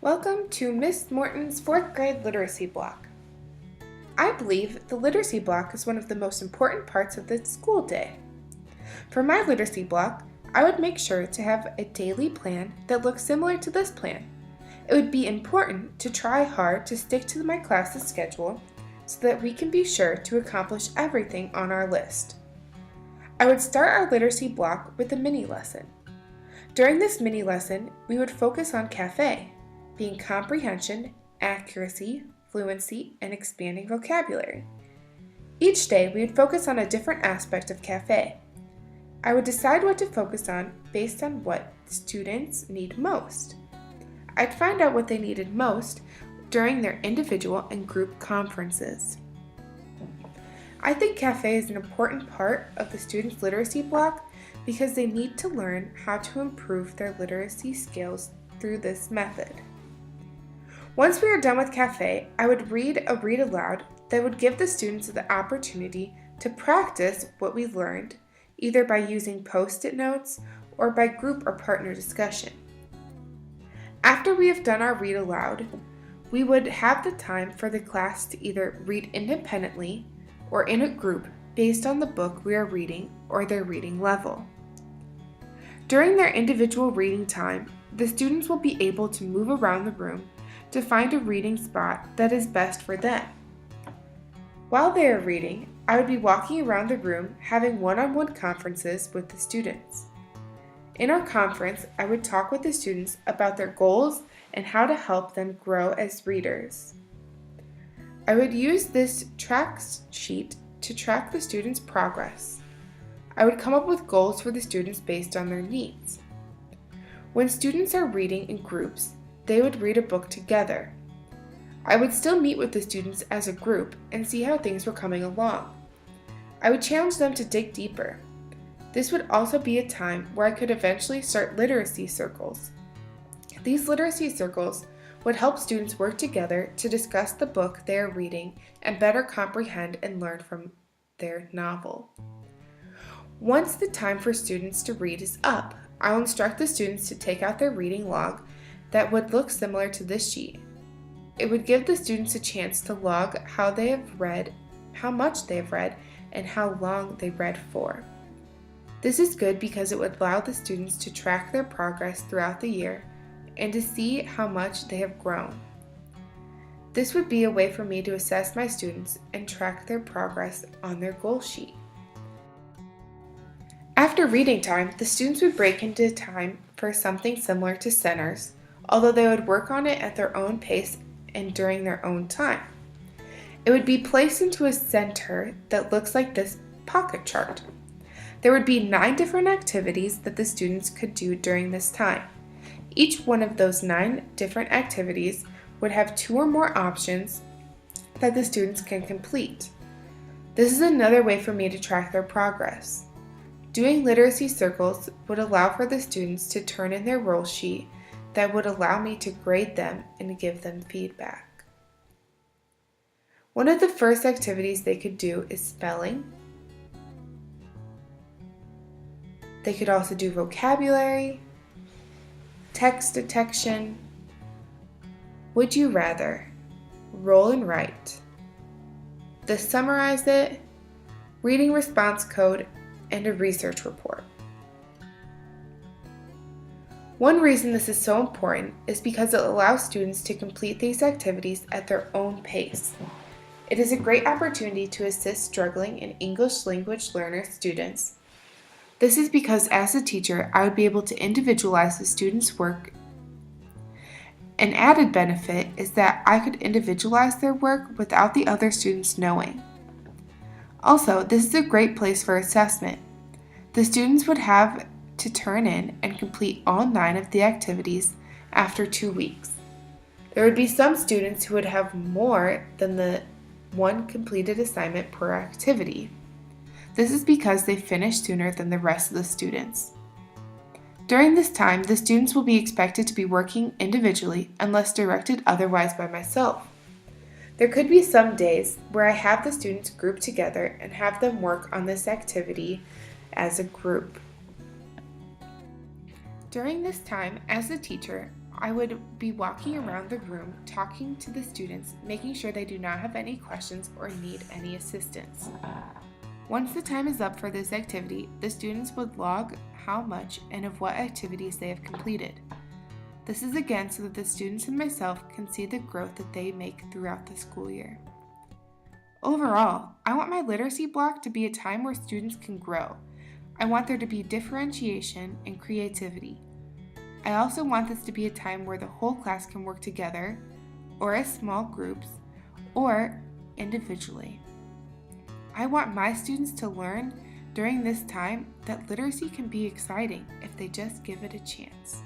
Welcome to Miss Morton's 4th grade literacy block. I believe the literacy block is one of the most important parts of the school day. For my literacy block, I would make sure to have a daily plan that looks similar to this plan. It would be important to try hard to stick to my class's schedule so that we can be sure to accomplish everything on our list. I would start our literacy block with a mini lesson. During this mini lesson, we would focus on CAFE, being comprehension, accuracy, fluency, and expanding vocabulary. Each day, we would focus on a different aspect of CAFE. I would decide what to focus on based on what students need most. I'd find out what they needed most during their individual and group conferences. I think CAFE is an important part of the students' literacy block because they need to learn how to improve their literacy skills through this method. Once we are done with CAFE, I would read a read aloud that would give the students the opportunity to practice what we learned, either by using post-it notes or by group or partner discussion. After we have done our read aloud, we would have the time for the class to either read independently or in a group based on the book we are reading or their reading level. During their individual reading time, the students will be able to move around the room to find a reading spot that is best for them. While they are reading, I would be walking around the room having one-on-one conferences with the students. In our conference, I would talk with the students about their goals and how to help them grow as readers. I would use this track sheet to track the students' progress. I would come up with goals for the students based on their needs. When students are reading in groups, they would read a book together. I would still meet with the students as a group and see how things were coming along. I would challenge them to dig deeper. This would also be a time where I could eventually start literacy circles. These literacy circles would help students work together to discuss the book they are reading and better comprehend and learn from their novel. Once the time for students to read is up, I will instruct the students to take out their reading log that would look similar to this sheet. It would give the students a chance to log how they have read, how much they have read, and how long they read for. This is good because it would allow the students to track their progress throughout the year and to see how much they have grown. This would be a way for me to assess my students and track their progress on their goal sheet. After reading time, the students would break into time for something similar to centers, although they would work on it at their own pace and during their own time. It would be placed into a center that looks like this pocket chart. There would be 9 different activities that the students could do during this time. Each one of those 9 different activities would have 2 or more options that the students can complete. This is another way for me to track their progress. Doing literacy circles would allow for the students to turn in their roll sheet that would allow me to grade them and give them feedback. One of the first activities they could do is spelling. They could also do vocabulary, text detection, would you rather, roll and write, the summarize it, reading response code, and a research report. One reason this is so important is because it allows students to complete these activities at their own pace. It is a great opportunity to assist struggling and English language learner students. This is because as a teacher, I would be able to individualize the students' work. An added benefit is that I could individualize their work without the other students knowing. Also, this is a great place for assessment. The students would have to turn in and complete all 9 of the activities after 2 weeks. There would be some students who would have more than the 1 completed assignment per activity. This is because they finished sooner than the rest of the students. During this time, the students will be expected to be working individually unless directed otherwise by myself. There could be some days where I have the students group together and have them work on this activity as a group. During this time, as a teacher, I would be walking around the room, talking to the students, making sure they do not have any questions or need any assistance. Once the time is up for this activity, the students would log how much and of what activities they have completed. This is again so that the students and myself can see the growth that they make throughout the school year. Overall, I want my literacy block to be a time where students can grow. I want there to be differentiation and creativity. I also want this to be a time where the whole class can work together, or as small groups, or individually. I want my students to learn during this time that literacy can be exciting if they just give it a chance.